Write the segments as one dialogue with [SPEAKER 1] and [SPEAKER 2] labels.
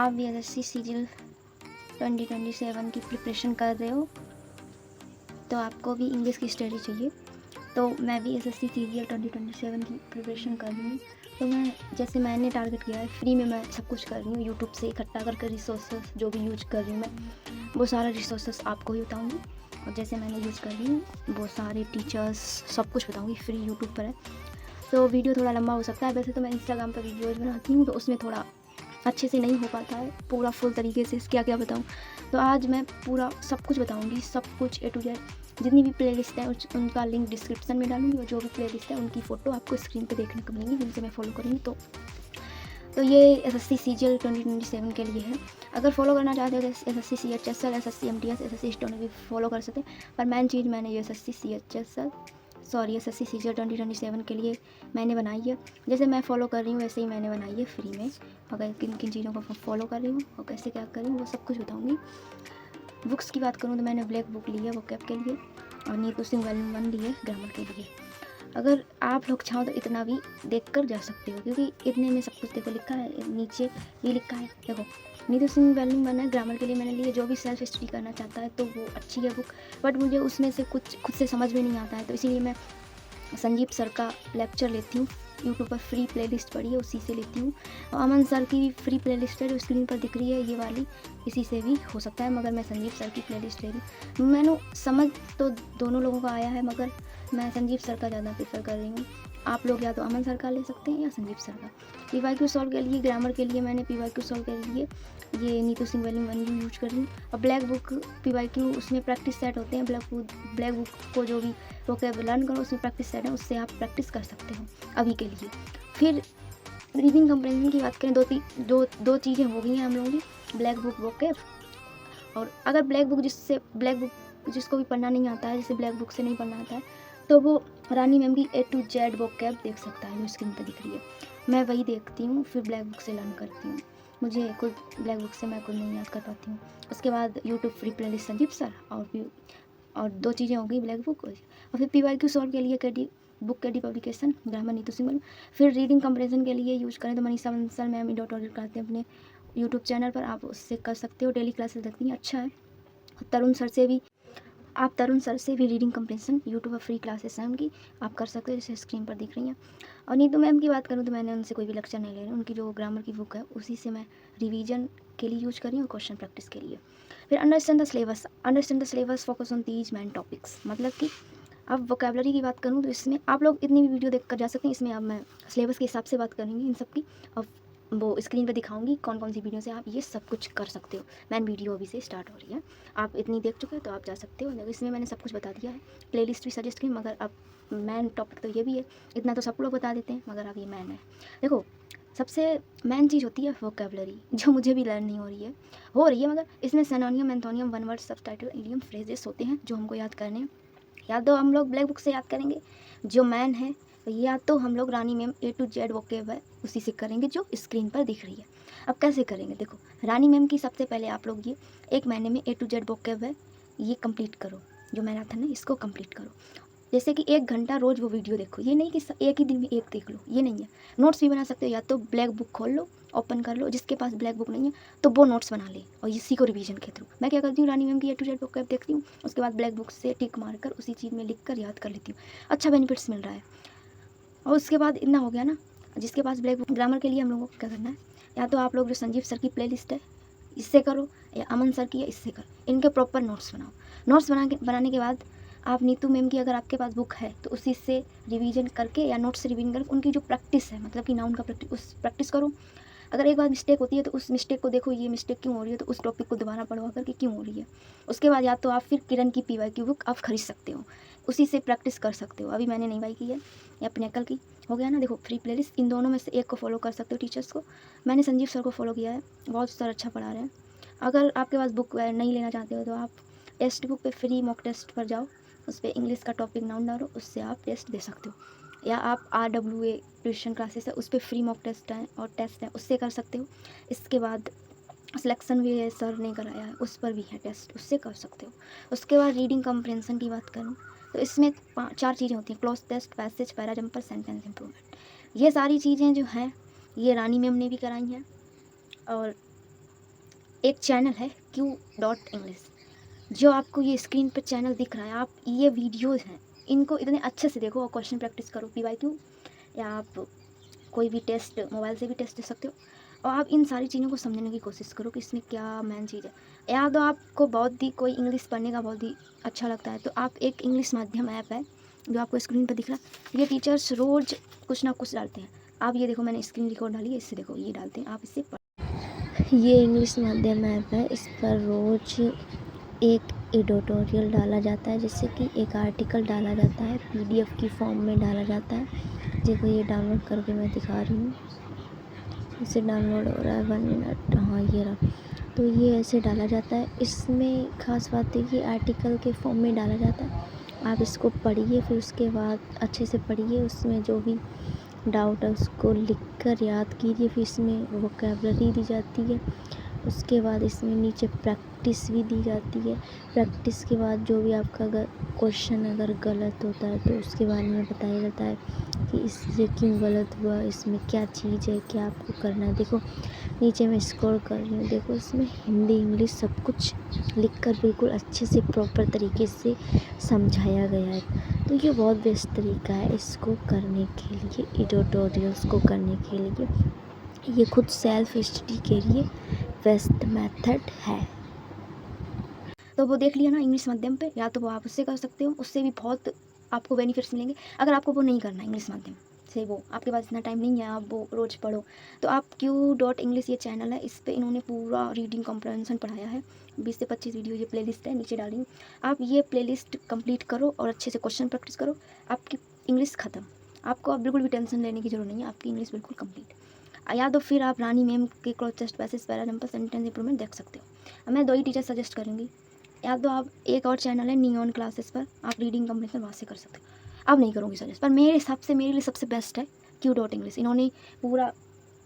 [SPEAKER 1] आप भी SSC CGL 2027 की प्रिपरेशन कर रहे हो तो आपको भी इंग्लिश की स्टडी चाहिए। तो मैं भी एसएससी सीजीएल 2027 की प्रिपरेशन कर रही हूँ। तो जैसे मैंने टारगेट किया है, फ्री में मैं सब कुछ कर रही हूँ। यूट्यूब से इकट्ठा करके रिसोर्सेस जो भी यूज कर रही हूँ मैं, वो सारा रिसोर्सेस आपको ही बताऊँगी। और जैसे मैंने यूज़ कर रही हूँ वो सारे टीचर्स सब कुछ बताऊँगी, फ्री यूट्यूब पर है। तो वीडियो थोड़ा लंबा हो सकता है। वैसे तो मैं इंस्टाग्राम पर वीडियोज़ बनाती हूँ तो उसमें थोड़ा अच्छे से नहीं हो पाता है पूरा फुल तरीके से क्या क्या बताऊँ। तो आज मैं पूरा सब कुछ बताऊँगी, सब कुछ ए टू जेड। जितनी भी प्लेलिस्ट है उनका लिंक डिस्क्रिप्शन में डालूँगी, और जो भी प्लेलिस्ट है उनकी फ़ोटो आपको स्क्रीन पे देखने को मिलेंगी जिनसे मैं फॉलो करूँगी। तो ये एसएससी सीजीएल 2027 के लिए है। अगर फॉलो करना चाहते हो तो SSC CHSL, SSC MTS, SSC stone भी फॉलो कर सकते हैं। पर मेन चीज़ मैंने ये एसएससी सीजीएल 2027 के लिए मैंने बनाई है। जैसे मैं फॉलो कर रही हूँ वैसे ही मैंने बनाई है फ्री में। अगर किन किन चीज़ों को फॉलो कर रही हूँ और कैसे क्या कर रही हूँ वो सब कुछ बताऊँगी। बुक्स की बात करूँ तो मैंने ब्लैक बुक ली है वोकैब के लिए, और नीतू सिंह वॉल्यूम 1 ली है ग्रामर के लिए। अगर आप लोग चाहो तो इतना भी देख कर जा सकते हो, क्योंकि इतने में सब कुछ देखो लिखा है। नीचे ये लिखा है देखो, नीतू सिंह वॉल्यूम 1 है ग्रामर के लिए मैंने लिए। जो भी सेल्फ स्टडी करना चाहता है तो वो अच्छी है बुक, बट मुझे उसमें से कुछ खुद से समझ में नहीं आता है, तो इसीलिए मैं संजीव सर का लेक्चर लेती हूँ। यूट्यूब पर फ्री प्लेलिस्ट पड़ी है, उसी से लेती हूँ। और अमन सर की भी फ्री प्लेलिस्ट है जो स्क्रीन पर दिख रही है ये वाली, इसी से भी हो सकता है, मगर मैं संजीव सर की प्लेलिस्ट ले रही हूँ। मैंने समझ तो दोनों लोगों का आया है, मगर मैं संजीव सर का ज़्यादा प्रेफर कर रही हूँ। आप लोग या तो अमन सर का ले सकते हैं या संजीव सर का। पीवाईक्यू सॉल्व के लिए, ग्रामर के लिए मैंने पीवाईक्यू सॉल्व के लिए ये नीतू सिंह वॉल्यूम 1 यूज कर रही हूँ। और ब्लैक बुक पीवाईक्यू, उसमें प्रैक्टिस सेट होते हैं। ब्लैक बुक को जो भी वोकैब लर्न करो उसमें प्रैक्टिस सेट है, उससे आप प्रैक्टिस कर सकते हो अभी के लिए। फिर रीडिंग कंप्रेंशन की बात करें, दो चीज़ें हो गई हैं हम लोगों की, ब्लैक बुक वोकैब। और अगर ब्लैक बुक जिसको भी पढ़ना नहीं आता है, जैसे ब्लैक बुक से नहीं पढ़ना आता है, तो वो रानी मैम की ए टू जेड वोकैब देख सकता है जो स्क्रीन पर दिख रही है। मैं वही देखती हूँ, फिर ब्लैक बुक से लर्न करती हूँ। मुझे खुद ब्लैक बुक से मैं खुद नहीं याद कर पाती हूँ। उसके बाद YouTube free playlist Sanjeev sir, और दो चीज़ें हो गई, ब्लैक बुक। और फिर पीवाईक्यू सॉल्व के लिए बुक कैडी पब्लिकेशन ग्रामर नीतू सिंह। फिर रीडिंग कंप्रेशन के लिए यूज करें तो मनीषा बंसल मैम ट्यूटोरियल करते हैं अपने यूट्यूब चैनल पर, आप उससे कर सकते हो। डेली क्लासेस लगती हैं, अच्छा है। तरुण सर से भी रीडिंग कंप्रेशन यूट्यूब पर फ्री क्लासेस हैं उनकी, आप कर सकते हो, जैसे स्क्रीन पर दिख रही हैं। और नीतू मैम की बात करूँ तो मैंने उनसे कोई भी लेक्चर नहीं ले रही, उनकी जो ग्रामर की बुक है उसी से मैं रिवीजन के लिए यूज कर रही हूँ और क्वेश्चन प्रैक्टिस के लिए। फिर understand the syllabus focus on these main topics, मतलब कि अब वोकेबलरी की बात करूँ तो इसमें आप लोग इतनी भी वीडियो देख कर जा सकते हैं। इसमें अब मैं सिलेबस के हिसाब से बात करूँगी इन सब की, और वो स्क्रीन पे दिखाऊंगी कौन कौन सी वीडियो से आप ये सब कुछ कर सकते हो। मैन वीडियो अभी से स्टार्ट हो रही है, आप इतनी देख चुके हो तो आप जा सकते हो। इसमें मैंने सब कुछ बता दिया है, प्लेलिस्ट भी सजेस्ट की, मगर अब मैन टॉपिक तो ये भी है। इतना तो सब लोग बता देते हैं, मगर अब ये मैन है। देखो, सबसे मेन चीज़ होती है वोकेबलरी, जो मुझे भी लर्न नहीं हो रही है, मगर इसमें synonym, antonym, one word, subtitle, idiom, phrases होते हैं जो हमको याद करने हैं। या तो हम लोग ब्लैक बुक से याद करेंगे जो मैन है, या तो हम लोग Rani ma'am A to Z vocab है उसी से करेंगे जो स्क्रीन पर दिख रही है। अब कैसे करेंगे, देखो रानी मैम की सबसे पहले आप लोग ये एक महीने में ए टू जेड वोकेब है ये कंप्लीट करो, जो मैराथन है इसको कंप्लीट करो। जैसे कि 1 घंटा रोज़ वो वीडियो देखो, ये नहीं कि एक ही दिन में एक देख लो, ये नहीं है। नोट्स भी बना सकते हो, या तो ब्लैक बुक खोल लो, ओपन कर लो, जिसके पास ब्लैक बुक नहीं है तो वो नोट्स बना ले, और इसी को रिवीजन के थ्रू मैं क्या करती हूँ, रानी मैम की ए टू जेड बुक देखती हूँ, उसके बाद ब्लैक बुक से टिक मार कर उसी चीज़ में लिख कर याद कर लेती हूँ। अच्छा बेनिफिट्स मिल रहा है। और उसके बाद इतना हो गया ना, जिसके पास ब्लैक बुक, ग्रामर के लिए हम लोगों को क्या करना है, या तो आप लोग जो संजीव सर की प्लेलिस्ट है इससे करो, या अमन सर की है इससे करो, इनके प्रॉपर नोट्स बनाओ। नोट्स बनाने के बाद आप नीतू मैम की अगर आपके पास बुक है तो उसी से रिवीजन करके या नोट्स से रिवीजन करके उनकी जो प्रैक्टिस है, मतलब कि नाउन का प्रैक्टिस करो। अगर एक बार मिस्टेक होती है तो उस मिस्टेक को देखो, ये मिस्टेक क्यों हो रही है, तो उस टॉपिक को दोबारा पढ़वा करके क्यों हो रही है। उसके बाद या तो आप फिर किरण की पीवाई की बुक आप खरीद सकते हो, उसी से प्रैक्टिस कर सकते हो। अभी मैंने नहीं बाई की है, या पिनेकल की, हो गया ना। देखो फ्री प्लेलिस्ट, इन दोनों में से एक को फॉलो कर सकते हो टीचर्स को। मैंने संजीव सर को फॉलो किया है, बहुत सर अच्छा पढ़ा रहे हैं। अगर आपके पास बुक नहीं लेना चाहते हो तो आप टेक्स्ट बुक पे फ्री मॉक टेस्ट पर जाओ, उस पर इंग्लिश का टॉपिक नाउन डालो, उससे आप टेस्ट दे सकते हो। या आप RWA ट्यूशन क्लासेस है उस पर फ्री मॉक टेस्ट हैं और टेस्ट हैं, उससे कर सकते हो। इसके बाद सिलेक्शन भी है, सर ने कराया है, उस पर भी है टेस्ट, उससे कर सकते हो। उसके बाद रीडिंग कंप्रेंशन की बात करूँ तो इसमें 4 चीज़ें होती हैं, cloze test, passage, para jumper, sentence improvement. ये सारी चीज़ें जो हैं ये रानी मैम ने भी कराई हैं, और एक चैनल है Q.English, जो आपको ये स्क्रीन पर चैनल दिख रहा है, आप ये वीडियोज़ हैं इनको इतने अच्छे से देखो और क्वेश्चन प्रैक्टिस करो PYQ, या आप कोई भी टेस्ट मोबाइल से भी टेस्ट दे सकते हो, और आप इन सारी चीज़ों को समझने की कोशिश करो कि इसमें क्या मेन चीज़ है। या तो आपको बहुत ही कोई इंग्लिश पढ़ने का बहुत ही अच्छा लगता है तो आप एक इंग्लिश माध्यम ऐप है जो आपको स्क्रीन पर दिख रहा है, ये टीचर्स रोज़ कुछ ना कुछ डालते हैं। आप ये देखो, मैंने स्क्रीन रिकॉर्ड डाली है, इससे देखो ये डालते हैं, आप इससे ये इंग्लिश माध्यम ऐप है, इस पर रोज़ एक एडिटोरियल डाला जाता है, जैसे कि एक आर्टिकल डाला जाता है, PDF की फॉर्म में डाला जाता है। देखो ये डाउनलोड करके मैं दिखा रही हूँ, इसे डाउनलोड हो रहा है 1 मिनट, हाँ ये रहा। तो ये ऐसे डाला जाता है, इसमें ख़ास बात है कि आर्टिकल के फॉर्म में डाला जाता है। आप इसको पढ़िए, फिर उसके बाद अच्छे से पढ़िए, उसमें जो भी डाउट है उसको लिखकर याद कीजिए, फिर इसमें वोकैबलरी दी जाती है, उसके बाद इसमें नीचे प्रैक्टिस भी दी जाती है। प्रैक्टिस के बाद जो भी आपका अगर क्वेश्चन अगर गलत होता है तो उसके बारे में बताया जाता है कि ये क्यों गलत हुआ, इसमें क्या चीज़ है, क्या आपको करना है। देखो नीचे मैं स्क्रॉल कर रही हूँ, देखो इसमें हिंदी इंग्लिश सब कुछ लिखकर बिल्कुल अच्छे से प्रॉपर तरीके से समझाया गया है। तो ये बहुत बेस्ट तरीका है इसको करने के लिए, एडिटोरियल्स को करने के लिए। ये खुद सेल्फ स्टडी के लिए बेस्ट मेथड है। तो वो देख लिया ना इंग्लिश माध्यम पे, या तो वो आप उससे कर सकते हो, उससे भी बहुत आपको बेनिफिट्स मिलेंगे। अगर आपको वो नहीं करना इंग्लिश माध्यम से, वो आपके पास इतना टाइम नहीं है आप वो रोज़ पढ़ो, तो आप Q.English ये चैनल है, इस पर इन्होंने पूरा रीडिंग कॉम्प्रहेंशन पढ़ाया है, 20 से 25 वीडियो ये प्लेलिस्ट है, नीचे डाली हूँ। आप ये प्लेलिस्ट कंप्लीट करो और अच्छे से क्वेश्चन प्रैक्टिस करो, आपकी इंग्लिश ख़त्म। आपको अब बिल्कुल भी टेंशन लेने की जरूरत नहीं है, आपकी इंग्लिश बिल्कुल कंप्लीट। या तो फिर आप रानी मैम के cloze test passage para number sentence improvement देख सकते हो। मैं 2 ही टीचर सजेस्ट करूँगी, या तो आप एक और चैनल है नियॉन क्लासेस पर, आप रीडिंग कॉम्प्रहेंशन वहाँ से कर सकते हो। अब नहीं करूँगी सजेस्ट, पर मेरे हिसाब से मेरे लिए सबसे बेस्ट है Q.English। इन्होंने पूरा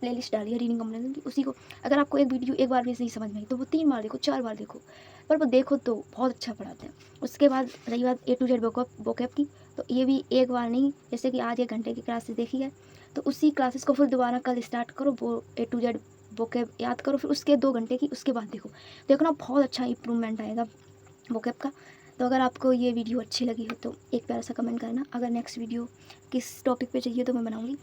[SPEAKER 1] प्लेलिस्ट डाली है रीडिंग कॉम्प्रहेंशन की, उसी को अगर आपको एक वीडियो एक बार भी सही समझ में आई तो वो 3 बार देखो, 4 बार देखो, पर वो देखो तो बहुत अच्छा पढ़ाते हैं। उसके बाद रही बात A to Z वोकैब की, तो ये भी एक बार नहीं, जैसे कि आज 1 घंटे की क्लासेस देखी है तो उसी क्लासेस को फिर दोबारा कल स्टार्ट करो, वो A to Z वोकैब याद करो, फिर उसके 2 घंटे की उसके बाद देखो ना बहुत अच्छा इंप्रूवमेंट आएगा वोकैब का। तो अगर आपको ये वीडियो अच्छी लगी हो तो एक प्यारा सा कमेंट करना, अगर नेक्स्ट वीडियो किस टॉपिक पे चाहिए तो मैं बनाऊंगी।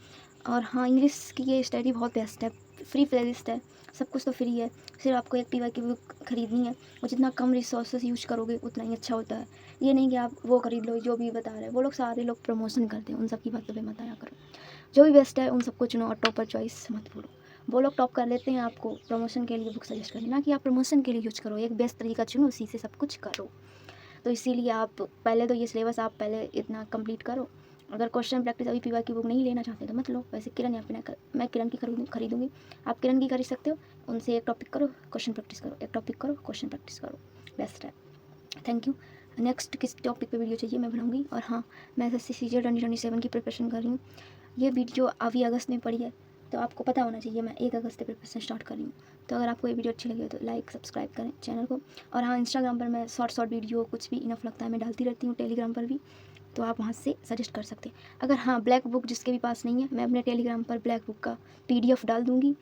[SPEAKER 1] और हाँ, इंग्लिश की ये स्टडी बहुत बेस्ट है, फ्री प्लेलिस्ट है, सब कुछ तो फ्री है, सिर्फ आपको एक PY की बुक खरीदनी है, और जितना कम रिसोर्सेज यूज करोगे उतना ही अच्छा होता है। ये नहीं कि आप वो खरीद लो जो भी बता रहे हैं, वो लोग सारे लोग प्रमोशन करते हैं, उन सब की बातों पे मत आया करो, जो भी बेस्ट है उन सबको चुनो और टॉपर चॉइस मत बोलो। वो लोग टॉप कर लेते हैं, आपको प्रमोशन के लिए बुक सजेस्ट करें, ना कि आप प्रमोशन के लिए यूज करो, एक बेस्ट तरीका चुनो उसी से सब कुछ करो। तो इसीलिए आप पहले तो ये सिलेबस आप पहले इतना कंप्लीट करो। अगर क्वेश्चन प्रैक्टिस अभी PY की बुक नहीं लेना चाहते तो मत लो, वैसे किरण या फिर मैं किरण की खरीदूँगी, आप किरण की खरीद सकते हो। उनसे एक टॉपिक करो क्वेश्चन प्रैक्टिस करो, एक टॉपिक करो क्वेश्चन प्रैक्टिस करो, बेस्ट है। Thank you. नेक्स्ट किस टॉपिक पे वीडियो चाहिए मैं बनाऊंगी। और हाँ, मैं SSC CGL 2027 की प्रिपरेशन कर रही हूँ। ये वीडियो अभी अगस्त में पड़ी है तो आपको पता होना चाहिए मैं 1 अगस्त से प्रिपरेशन स्टार्ट कर रही हूँ। तो अगर आपको ये वीडियो अच्छी लगी हो तो लाइक सब्सक्राइब करें चैनल को। और हाँ, इंस्टाग्राम पर मैं शॉर्ट वीडियो कुछ भी इनफ लगता है मैं डालती रहती हूँ, टेलीग्राम पर भी, तो आप वहाँ से सजेस्ट कर सकते हैं। अगर हाँ, ब्लैक बुक जिसके भी पास नहीं है, मैं अपने टेलीग्राम पर ब्लैक बुक का PDF डाल दूँगी,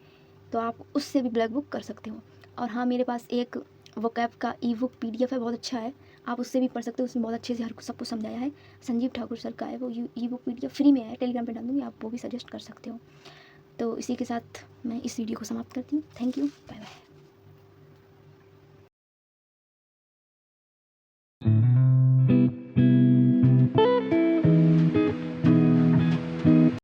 [SPEAKER 1] तो आप उससे भी ब्लैक बुक कर सकते हो। और हाँ, मेरे पास एक वोकैब का ई-बुक PDF है, बहुत अच्छा है, आप उससे भी पढ़ सकते हो, उसमें बहुत अच्छे से हर सब कुछ समझाया है। संजीव ठाकुर सर का है वो ई-बुक PDF, फ्री में है, टेलीग्राम पे डाल दूँगी, आप वो भी सजेस्ट कर सकते हो। तो इसी के साथ मैं इस वीडियो को समाप्त करती हूँ। Thank you, bye bye.